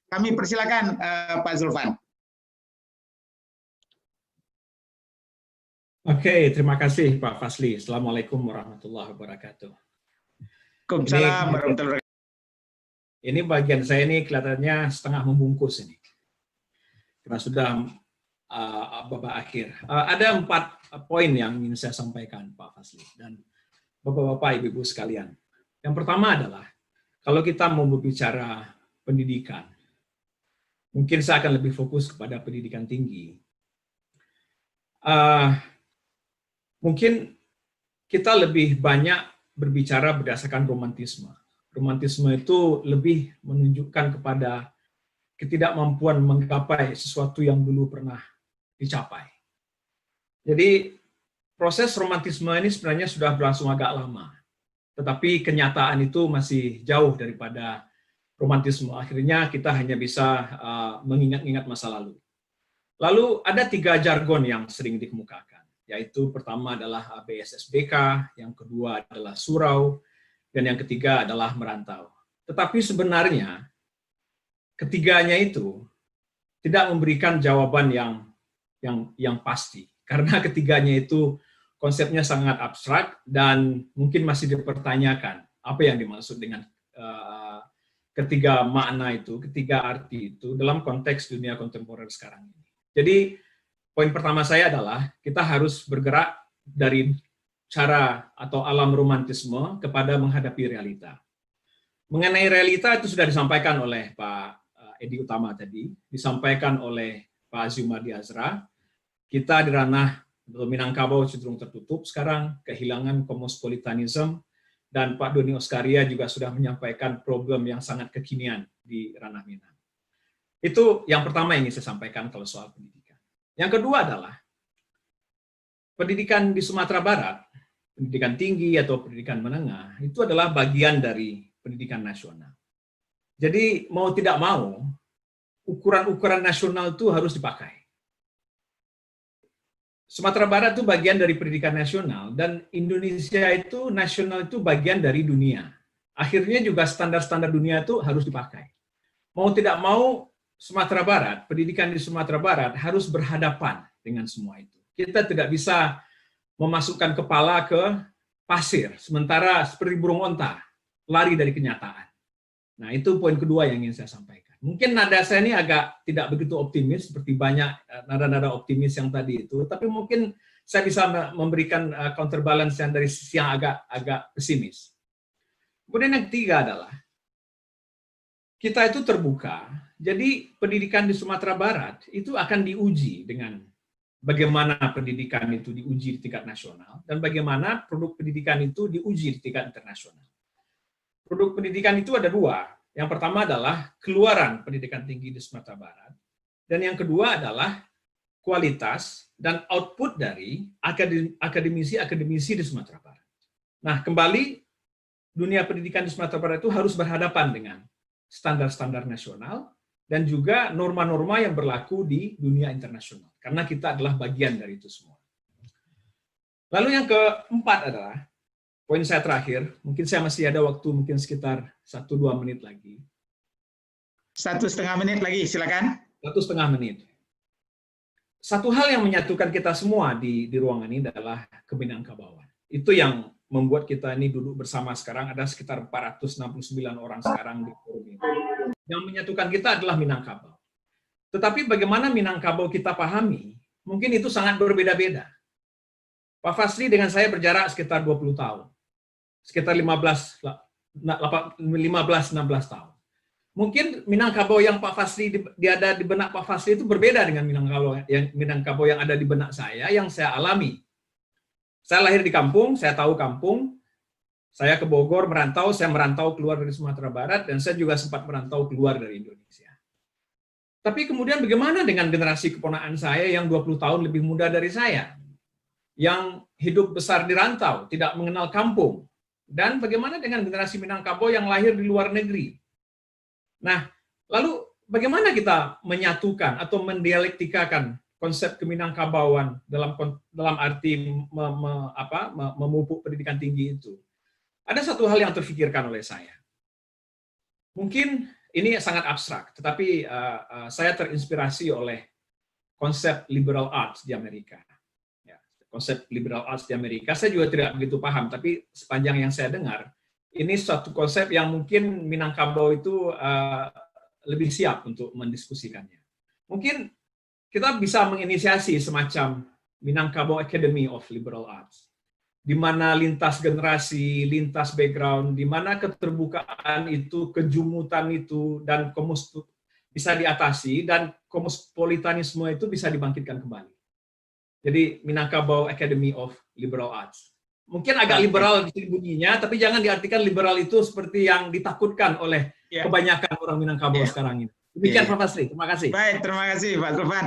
Kami persilakan Pak Zulfan. Oke, terima kasih Pak Fasli. Assalamualaikum warahmatullahi wabarakatuh. Waalaikumsalam warahmatullahi wabarakatuh. Ini bagian saya ini kelihatannya setengah membungkus ini, karena sudah babak akhir. Ada 4 poin yang ingin saya sampaikan Pak Fasli dan Bapak-bapak, Ibu-ibu sekalian. Yang pertama adalah, kalau kita mau berbicara pendidikan, mungkin saya akan lebih fokus kepada pendidikan tinggi. Mungkin kita lebih banyak berbicara berdasarkan romantisme. Romantisme itu lebih menunjukkan kepada ketidakmampuan menggapai sesuatu yang dulu pernah dicapai. Jadi proses romantisme ini sebenarnya sudah berlangsung agak lama, tetapi kenyataan itu masih jauh daripada romantisme. Akhirnya kita hanya bisa mengingat-ingat masa lalu. Lalu ada 3 jargon yang sering dikemukakan, yaitu pertama adalah BSSBK, yang kedua adalah surau, dan yang ketiga adalah merantau. Tetapi sebenarnya ketiganya itu tidak memberikan jawaban yang pasti, karena ketiganya itu konsepnya sangat abstrak dan mungkin masih dipertanyakan apa yang dimaksud dengan ketiga makna itu, ketiga arti itu dalam konteks dunia kontemporer sekarang ini. Jadi poin pertama saya adalah kita harus bergerak dari cara atau alam romantisme kepada menghadapi realita. Mengenai realita itu sudah disampaikan oleh Pak Edi Utama tadi, disampaikan oleh Pak Azumadi Azra. Kita di ranah Minangkabau cenderung tertutup sekarang, kehilangan cosmopolitanism, dan Pak Doni Oskaria juga sudah menyampaikan problem yang sangat kekinian di ranah Minang. Itu yang pertama yang ingin saya sampaikan kalau soal pendidikan. Yang kedua adalah pendidikan di Sumatera Barat, pendidikan tinggi atau pendidikan menengah, itu adalah bagian dari pendidikan nasional. Jadi mau tidak mau, ukuran-ukuran nasional itu harus dipakai. Sumatera Barat itu bagian dari pendidikan nasional, dan Indonesia itu nasional itu bagian dari dunia. Akhirnya juga standar-standar dunia itu harus dipakai. Mau tidak mau, Sumatera Barat, pendidikan di Sumatera Barat harus berhadapan dengan semua itu. Kita tidak bisa memasukkan kepala ke pasir, sementara seperti burung onta, lari dari kenyataan. Nah, itu poin kedua yang ingin saya sampaikan. Mungkin nada saya ini agak tidak begitu optimis, seperti banyak nada-nada optimis yang tadi itu, tapi mungkin saya bisa memberikan counterbalance yang dari sisi yang agak pesimis. Kemudian yang ketiga adalah, kita itu terbuka, jadi pendidikan di Sumatera Barat itu akan diuji dengan bagaimana pendidikan itu diuji di tingkat nasional, dan bagaimana produk pendidikan itu diuji di tingkat internasional. Produk pendidikan itu ada 2. Yang pertama adalah keluaran pendidikan tinggi di Sumatera Barat, dan yang kedua adalah kualitas dan output dari akademisi-akademisi di Sumatera Barat. Nah, kembali, dunia pendidikan di Sumatera Barat itu harus berhadapan dengan standar-standar nasional dan juga norma-norma yang berlaku di dunia internasional, karena kita adalah bagian dari itu semua. Lalu yang keempat adalah, poin saya terakhir, mungkin saya masih ada waktu mungkin sekitar 1-2 menit lagi. 1,5 menit lagi, silakan. 1,5 menit. Satu hal yang menyatukan kita semua di ruangan ini adalah Keminangkabauan. Itu yang membuat kita ini duduk bersama sekarang, ada sekitar 469 orang sekarang di forum ini. Yang menyatukan kita adalah Minangkabau. Tetapi bagaimana Minangkabau kita pahami, mungkin itu sangat berbeda-beda. Pak Fasli dengan saya berjarak sekitar 20 tahun. Sekitar 15-16 tahun. Mungkin Minangkabau yang Pak Fasli ada di benak Pak Fasli itu berbeda dengan Minangkabau yang ada di benak saya, yang saya alami. Saya lahir di kampung, saya tahu kampung, saya ke Bogor merantau, saya merantau keluar dari Sumatera Barat, dan saya juga sempat merantau keluar dari Indonesia. Tapi kemudian bagaimana dengan generasi keponakan saya yang 20 tahun lebih muda dari saya, yang hidup besar di rantau, tidak mengenal kampung, dan bagaimana dengan generasi Minangkabau yang lahir di luar negeri? Nah, lalu bagaimana kita menyatukan atau mendialektikakan konsep Keminangkabauan dalam arti memupuk pendidikan tinggi itu? Ada satu hal yang terfikirkan oleh saya. Mungkin ini sangat abstrak, tetapi saya terinspirasi oleh konsep liberal arts di Amerika. Ya, konsep liberal arts di Amerika, saya juga tidak begitu paham, tapi sepanjang yang saya dengar, ini suatu konsep yang mungkin Minangkabau itu lebih siap untuk mendiskusikannya. Mungkin kita bisa menginisiasi semacam Minangkabau Academy of Liberal Arts, di mana lintas generasi, lintas background, di mana keterbukaan itu, kejumutan itu, dan bisa diatasi, dan kosmopolitanisme itu bisa dibangkitkan kembali. Jadi Minangkabau Academy of Liberal Arts. Mungkin agak liberal bunyinya, tapi jangan diartikan liberal itu seperti yang ditakutkan oleh kebanyakan orang Minangkabau sekarang ini. Demikian Pak Basri, terima kasih. Baik, terima kasih Pak Zulfan.